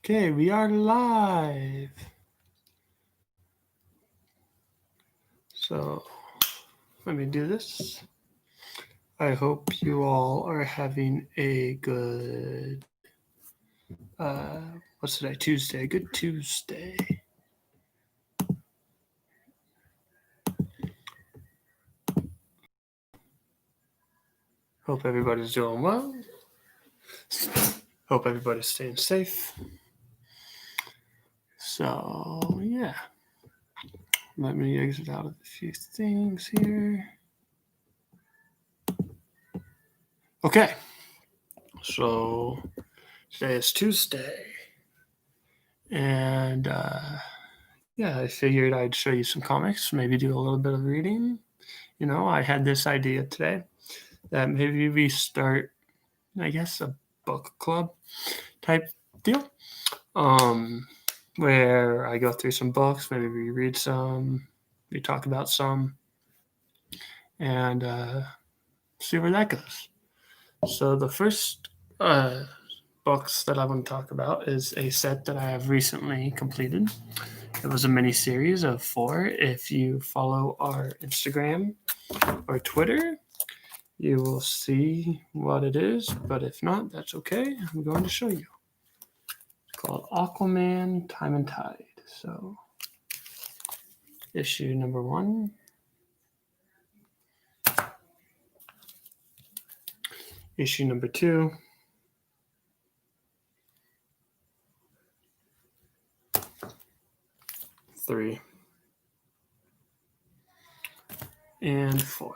Okay, we are live. So let me do this. I hope you all are having a good, what's today? Tuesday. Good Tuesday. Hope everybody's doing well. Hope everybody's staying safe. So, yeah. Let me exit out of a few things here. Okay. So, today is Tuesday. And, yeah, I figured I'd show you some comics, maybe do a little bit of reading. I had this idea today that maybe we start, I guess, a book club type deal, where I go through some books, maybe we read some, we talk about some, and see where that goes. So the first books that I want to talk about is a set that I have recently completed. It was a mini series of 4. If you follow our Instagram or Twitter, you will see what it is, but if not, that's okay. I'm going to show you. It's called Aqua-man, Time and Tide. So, issue number 1. Issue number 2. Three. And 4.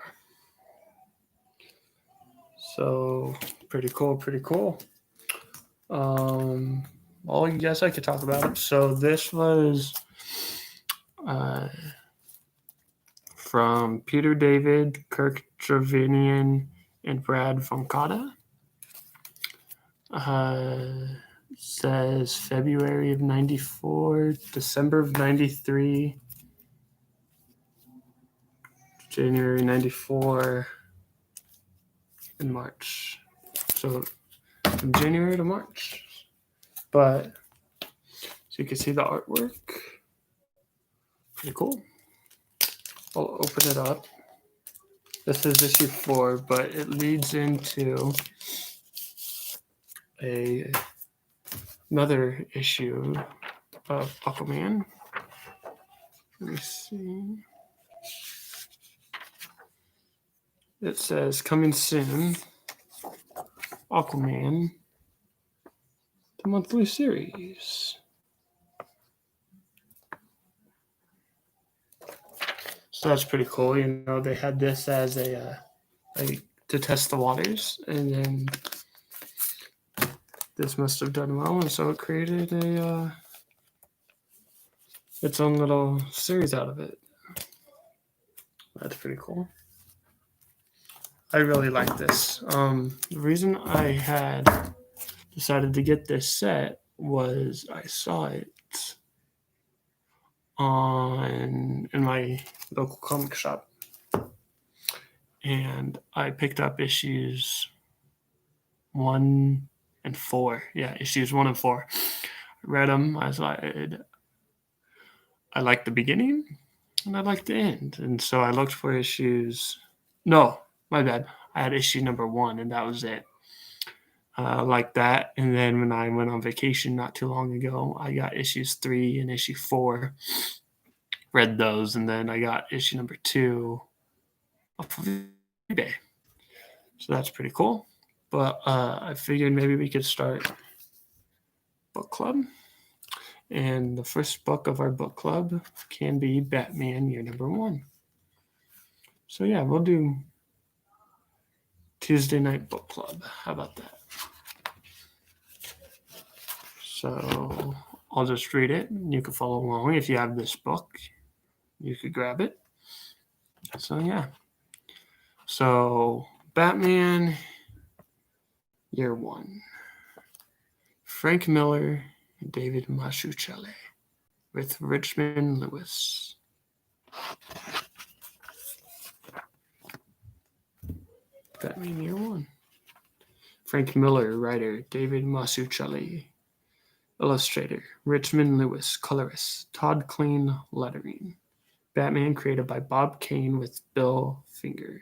So, pretty cool. Well, yes, I could talk about it. So this was from Peter David, Kirk Trevanian, and Brad Foncada. Says February of 94, December of 93, January 94, and March. So from January to March. But so you can see the artwork. Pretty cool. I'll open it up. This is issue 4, but it leads into another issue of Aqua-man. Let me see. It says, coming soon, Aqua-man, the monthly series. So that's pretty cool. They had this as to test the waters, and then this must have done well, and so it created its own little series out of it. That's pretty cool. I really like this. The reason I had decided to get this set was I saw it in my local comic shop, and I picked up issues 1 and 4. Yeah, issues 1 and 4. I read them. I liked the beginning and I liked the end, and so I looked for issues. No, my bad. I had issue number 1, and that was it. Like that, and then when I went on vacation not too long ago, I got issues 3 and issue 4. Read those, and then I got issue number 2 off of eBay. So that's pretty cool. But I figured maybe we could start book club. And the first book of our book club can be Batman Year Number 1. So yeah, we'll do Tuesday night book club. How about that? So I'll just read it. You can follow along. If you have this book, you could grab it. So yeah. So Batman Year 1. Frank Miller and David Mazzucchelli with Richmond Lewis. Batman Year 1. Frank Miller, writer. David Mazzucchelli, Illustrator, Richmond Lewis. Colorist, Todd Klein. Lettering. Batman created by Bob Kane with Bill Finger.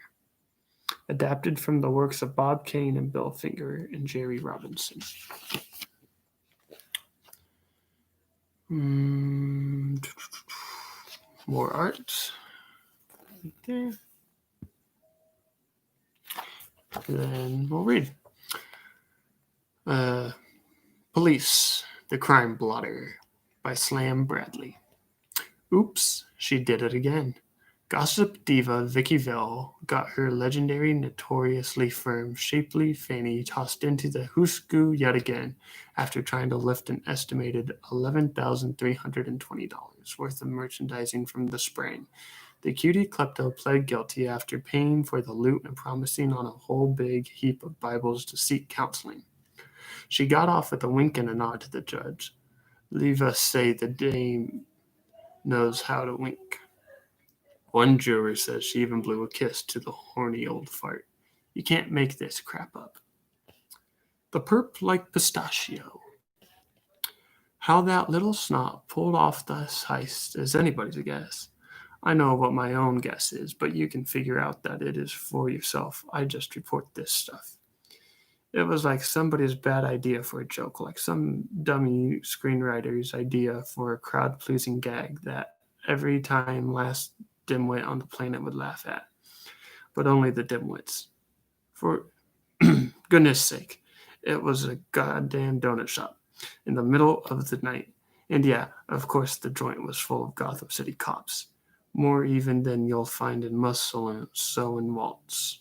Adapted from the works of Bob Kane and Bill Finger and Jerry Robinson. More art. Okay. Then we'll read. Police, The Crime Blotter by Slam Bradley. Oops, she did it again. Gossip diva Vicky Vale got her legendary, notoriously firm, shapely fanny tossed into the hoosgoo yet again after trying to lift an estimated $11,320 worth of merchandising from the spraying. The cutie klepto pled guilty after paying for the loot and promising on a whole big heap of Bibles to seek counseling. She got off with a wink and a nod to the judge. Leave us say the dame knows how to wink. One juror says she even blew a kiss to the horny old fart. You can't make this crap up. The perp like pistachio. How that little snot pulled off this heist is anybody's guess. I know what my own guess is, but you can figure out that it is for yourself. I just report this stuff. It was like somebody's bad idea for a joke, like some dummy screenwriter's idea for a crowd-pleasing gag that every time last dimwit on the planet would laugh at. But only the dimwits. For goodness sake, it was a goddamn donut shop in the middle of the night. And yeah, of course the joint was full of Gotham City cops. More even than you'll find in most saloons, so in Waltz.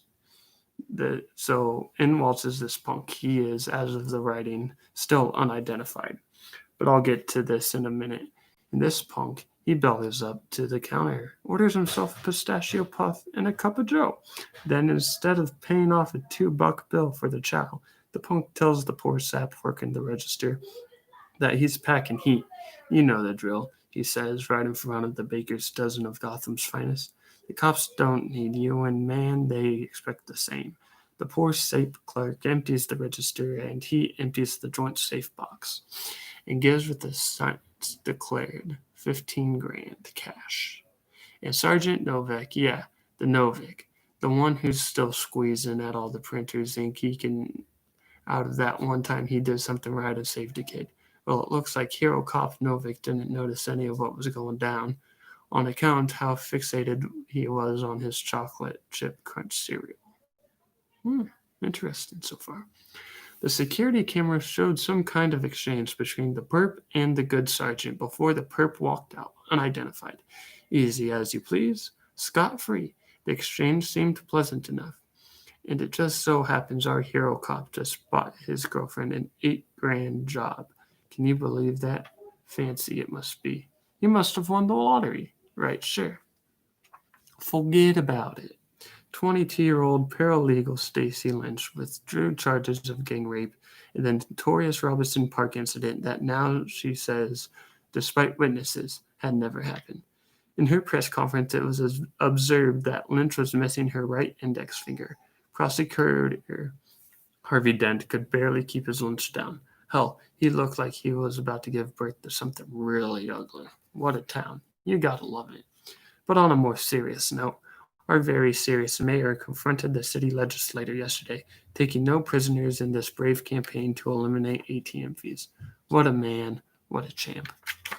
So in Waltz is this punk. He is, as of the writing, still unidentified. But I'll get to this in a minute. In this punk, he bellies up to the counter, orders himself a pistachio puff and a cup of joe. Then instead of paying off a $2 bill for the chow, the punk tells the poor sap working the register that he's packing heat. You know the drill, he says, right in front of the baker's dozen of Gotham's finest. The cops don't need you, and man, they expect the same. The poor safe clerk empties the register, and he empties the joint safe box, and gives with the signs declared 15 grand cash. And Sergeant Novak, yeah, the Novik, the one who's still squeezing at all the printer's ink he can out of that one time he did something right and saved a kid. Well, it looks like Hero Cop Novik didn't notice any of what was going down on account how fixated he was on his chocolate chip crunch cereal. Interesting so far. The security camera showed some kind of exchange between the perp and the good sergeant before the perp walked out, unidentified. Easy as you please, scot-free. The exchange seemed pleasant enough. And it just so happens our hero cop just bought his girlfriend an 8 grand job. Can you believe that? Fancy it must be. He must have won the lottery. Right, sure. Forget about it. 22-year-old paralegal Stacy Lynch withdrew charges of gang rape in the notorious Robinson Park incident that now she says, despite witnesses, had never happened. In her press conference, it was observed that Lynch was missing her right index finger. Prosecutor Harvey Dent could barely keep his lunch down. Hell, he looked like he was about to give birth to something really ugly. What a town. You gotta love it. But on a more serious note, our very serious mayor confronted the city legislator yesterday, taking no prisoners in this brave campaign to eliminate ATM fees. What a man. What a champ.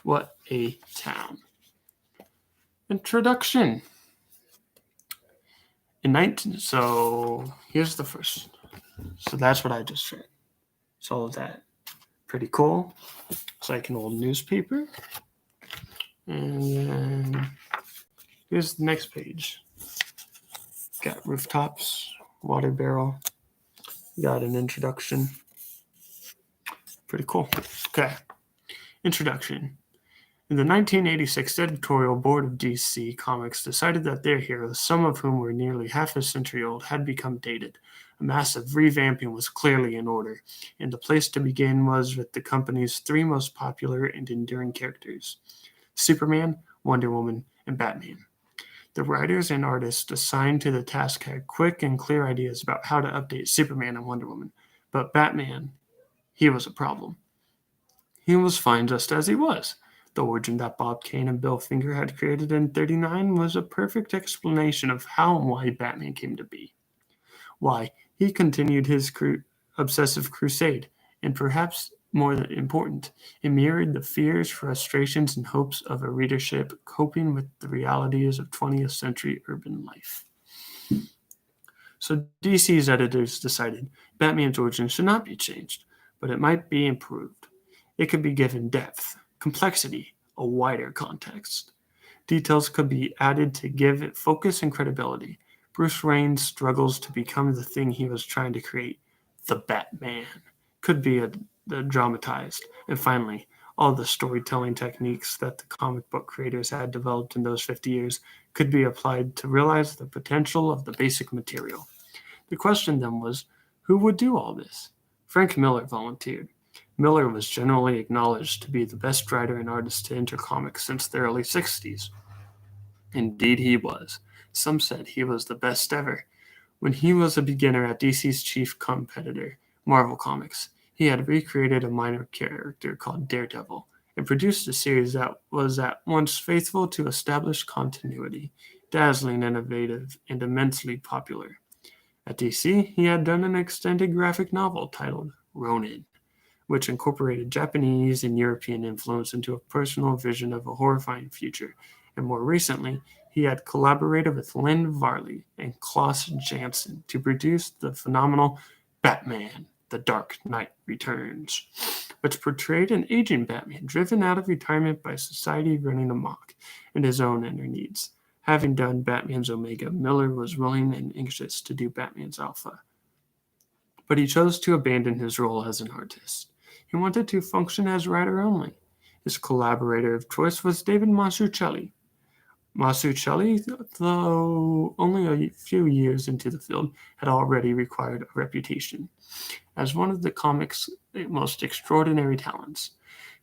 What a town. Introduction. So here's the first. So that's what I just read. So that pretty cool. It's like an old newspaper. And then here's the next page. Got rooftops, water barrel. Got an introduction. Pretty cool. Okay. Introduction. In the 1986 editorial board of DC Comics decided that their heroes, some of whom were nearly half a century old, had become dated. A massive revamping was clearly in order, and the place to begin was with the company's 3 most popular and enduring characters: Superman, Wonder Woman, and Batman. The writers and artists assigned to the task had quick and clear ideas about how to update Superman and Wonder Woman, but Batman, he was a problem. He was fine just as he was. The origin that Bob Kane and Bill Finger had created in '39 was a perfect explanation of how and why Batman came to be. Why he continued his obsessive crusade, and perhaps more important, it mirrored the fears, frustrations, and hopes of a readership coping with the realities of 20th century urban life. So DC's editors decided Batman's origin should not be changed, but it might be improved. It could be given depth, complexity, a wider context. Details could be added to give it focus and credibility. Bruce Wayne struggles to become the thing he was trying to create, the Batman. Could be dramatized. And finally, all the storytelling techniques that the comic book creators had developed in those 50 years could be applied to realize the potential of the basic material. The question then was, who would do all this? Frank Miller volunteered. Miller was generally acknowledged to be the best writer and artist to enter comics since the early 60s. Indeed, he was. Some said he was the best ever. When he was a beginner at DC's chief competitor, Marvel Comics, he had recreated a minor character called Daredevil and produced a series that was at once faithful to established continuity, dazzling, innovative, and immensely popular. At DC, he had done an extended graphic novel titled Ronin, which incorporated Japanese and European influence into a personal vision of a horrifying future. And more recently, he had collaborated with Lynn Varley and Klaus Janson to produce the phenomenal Batman, The Dark Knight Returns, which portrayed an aging Batman driven out of retirement by society running amok and his own inner needs. Having done Batman's Omega, Miller was willing and anxious to do Batman's Alpha. But he chose to abandon his role as an artist. He wanted to function as writer only. His collaborator of choice was David Mazzucchelli. Mazzucchelli, though only a few years into the field, had already acquired a reputation as one of the comics' most extraordinary talents.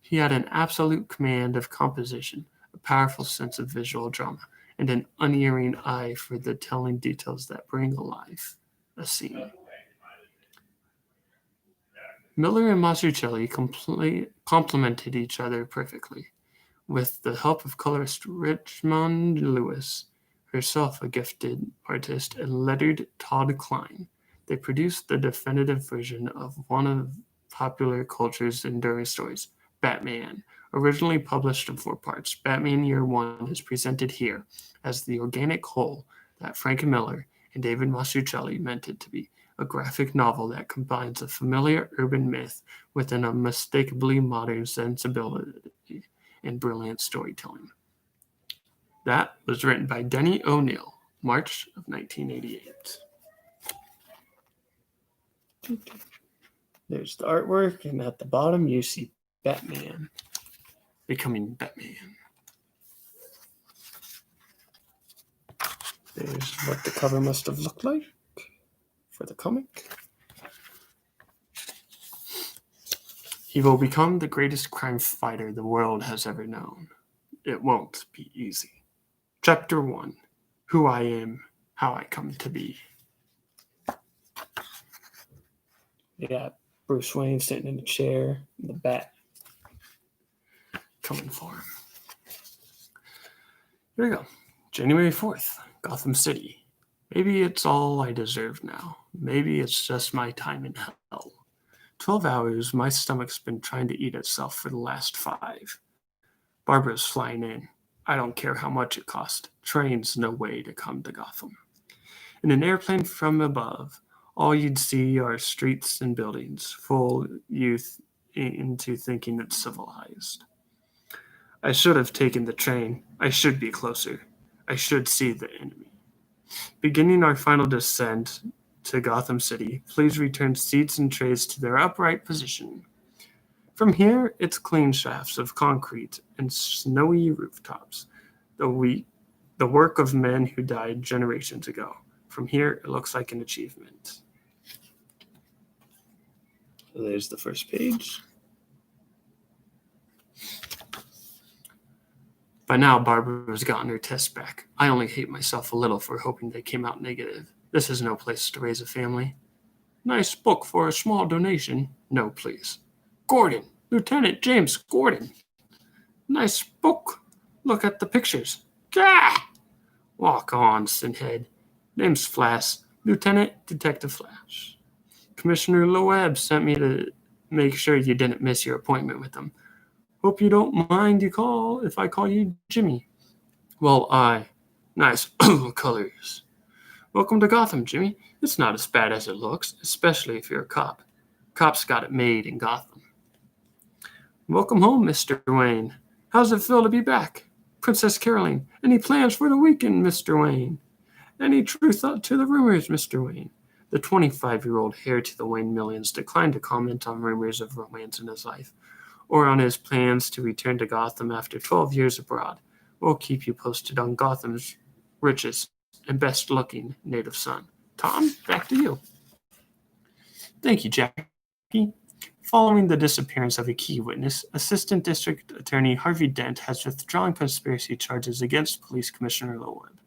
He had an absolute command of composition, a powerful sense of visual drama, and an unerring eye for the telling details that bring alive a scene. Miller and Mazzucchelli complemented each other perfectly. With the help of colorist Richmond Lewis, herself a gifted artist, and lettered Todd Klein, they produced the definitive version of one of popular culture's enduring stories, Batman. Originally published in 4 parts, Batman Year One is presented here as the organic whole that Frank Miller and David Mazzucchelli meant it to be, a graphic novel that combines a familiar urban myth with an unmistakably modern sensibility and brilliant storytelling. That was written by Denny O'Neil, March of 1988. There's the artwork, and at the bottom you see Batman becoming Batman. There's what the cover must have looked like for the comic. He will become the greatest crime fighter the world has ever known. It won't be easy. Chapter 1, Who I Am, How I Come to Be. You got Bruce Wayne sitting in a chair, the bat coming for him. Here we go. January 4th, Gotham City. Maybe it's all I deserve now. Maybe it's just my time in hell. 12 hours, my stomach's been trying to eat itself for the last 5. Barbara's flying in. I don't care how much it cost. Train's no way to come to Gotham. In an airplane from above, all you'd see are streets and buildings, full youth into thinking it's civilized. I should have taken the train. I should be closer. I should see the enemy. Beginning our final descent to Gotham City, please return seats and trays to their upright position. From here, it's clean shafts of concrete and snowy rooftops, the work of men who died generations ago. From here, it looks like an achievement. So there's the first page. By now, Barbara's gotten her test back. I only hate myself a little for hoping they came out negative. This is no place to raise a family. Nice book for a small donation. No, please. Gordon, Lieutenant James Gordon. Nice book. Look at the pictures. Gah! Walk on, Sinhead. Name's Flash. Lieutenant Detective Flash. Commissioner Loeb sent me to make sure you didn't miss your appointment with him. Hope you don't mind if I call you Jimmy. Well, nice colors. Welcome to Gotham, Jimmy. It's not as bad as it looks, especially if you're a cop. Cops got it made in Gotham. Welcome home, Mr. Wayne. How's it feel to be back? Princess Caroline, any plans for the weekend, Mr. Wayne? Any truth to the rumors, Mr. Wayne? The 25-year-old heir to the Wayne millions declined to comment on rumors of romance in his life, or on his plans to return to Gotham after 12 years abroad. We'll keep you posted on Gotham's richest and best-looking native son. Tom, back to you. Thank you, Jackie. Following the disappearance of a key witness, Assistant District Attorney Harvey Dent has withdrawn conspiracy charges against Police Commissioner Loeb.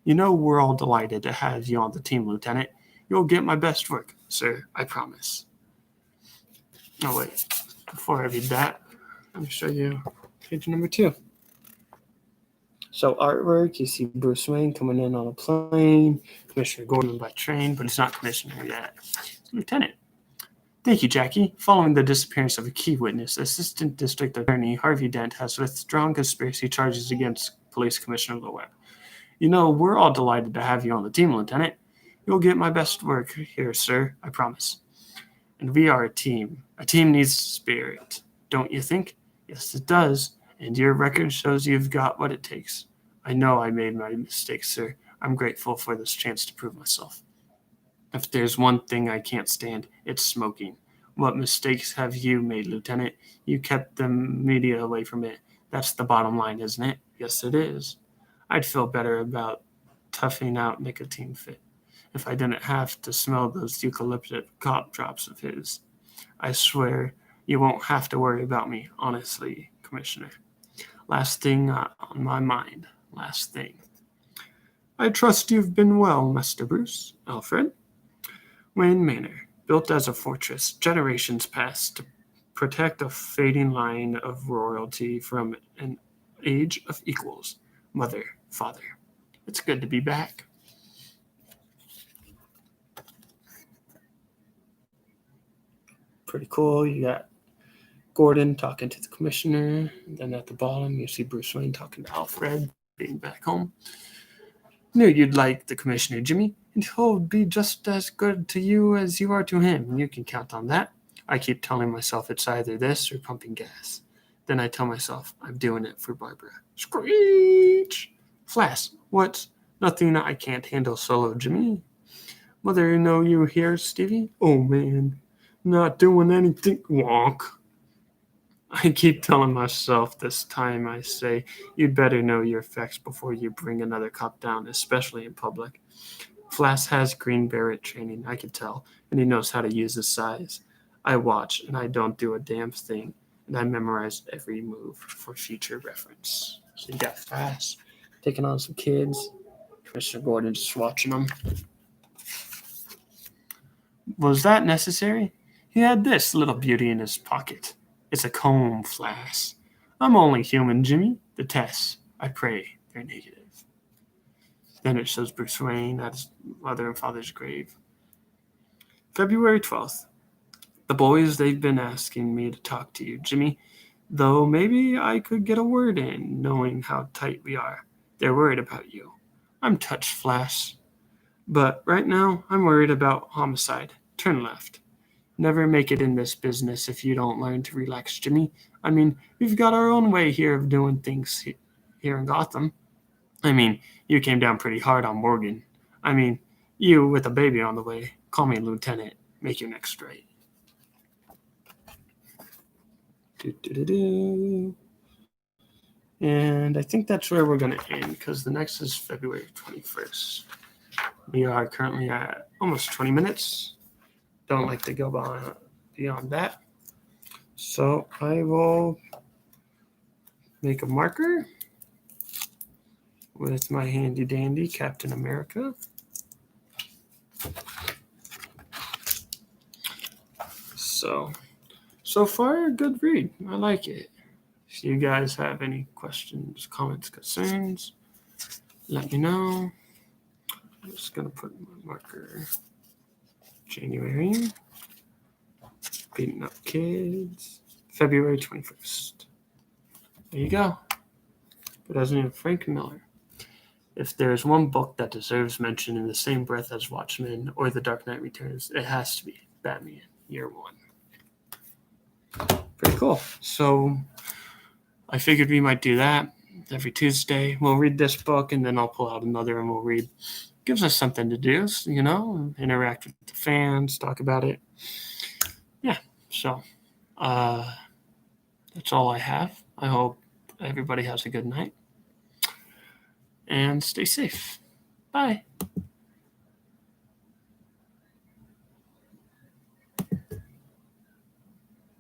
You know we're all delighted to have you on the team, Lieutenant. You'll get my best work, sir, I promise. Oh, wait. Before I read that, let me show you page number 2. So artwork, you see Bruce Wayne coming in on a plane, Commissioner Gordon by train, but he's not commissioner yet. It's Lieutenant. Thank you, Jackie. Following the disappearance of a key witness, Assistant District Attorney Harvey Dent has withdrawn conspiracy charges against Police Commissioner Loeb. You know, we're all delighted to have you on the team, Lieutenant. You'll get my best work here, sir, I promise. And we are a team. A team needs spirit, don't you think? Yes, it does. And your record shows you've got what it takes. I know I made my mistakes, sir. I'm grateful for this chance to prove myself. If there's one thing I can't stand, it's smoking. What mistakes have you made, Lieutenant? You kept the media away from it. That's the bottom line, isn't it? Yes, it is. I'd feel better about toughing out nicotine fit if I didn't have to smell those eucalyptus cop drops of his. I swear you won't have to worry about me, honestly, Commissioner. Last thing on my mind. Last thing. I trust you've been well, Master Bruce. Alfred? Wayne Manor, built as a fortress generations past to protect a fading line of royalty from an age of equals. Mother, father. It's good to be back. Pretty cool. You got Gordon talking to the commissioner. And then at the bottom, you see Bruce Wayne talking to Alfred, being back home. Knew you'd like the commissioner, Jimmy, and he'll be just as good to you as you are to him. You can count on that. I keep telling myself it's either this or pumping gas. Then I tell myself I'm doing it for Barbara. Screech! Flash, what? Nothing I can't handle solo, Jimmy. Mother, know you here, Stevie? Oh, man. Not doing anything. Wonk. I keep telling myself this time I say, you'd better know your facts before you bring another cop down, especially in public. Flash has Green Beret training, I can tell, and he knows how to use his size. I watch, and I don't do a damn thing, and I memorize every move for future reference. So you got Flash taking on some kids. Commissioner Gordon just watching them. Was that necessary? He had this little beauty in his pocket. It's a comb, Flash. I'm only human, Jimmy. The tests, I pray, they're negative. Then it shows Bruce Wayne at his mother and father's grave. February 12th. The boys, they've been asking me to talk to you, Jimmy, though maybe I could get a word in, knowing how tight we are. They're worried about you. I'm touched, Flash. But right now, I'm worried about homicide. Turn left. Never make it in this business if you don't learn to relax, Jimmy. I mean, we've got our own way here of doing things here in Gotham. I mean, you came down pretty hard on Morgan. I mean, you with a baby on the way. Call me Lieutenant. Make your neck straight. And I think that's where we're going to end because the next is February 21st. We are currently at almost 20 minutes. Don't like to go beyond that. So I will make a marker with my handy dandy Captain America. So so far, a good read. I like it. If you guys have any questions, comments, concerns, let me know. I'm just going to put my marker. January. Beating up kids. February 21st. There you go. President Frank Miller. If there's one book that deserves mention in the same breath as Watchmen or The Dark Knight Returns, it has to be Batman Year One. Very cool. So I figured we might do that every Tuesday. We'll read this book and then I'll pull out another and we'll read. Gives us something to do, interact with the fans, talk about it. Yeah, so that's all I have. I hope everybody has a good night and stay safe. Bye.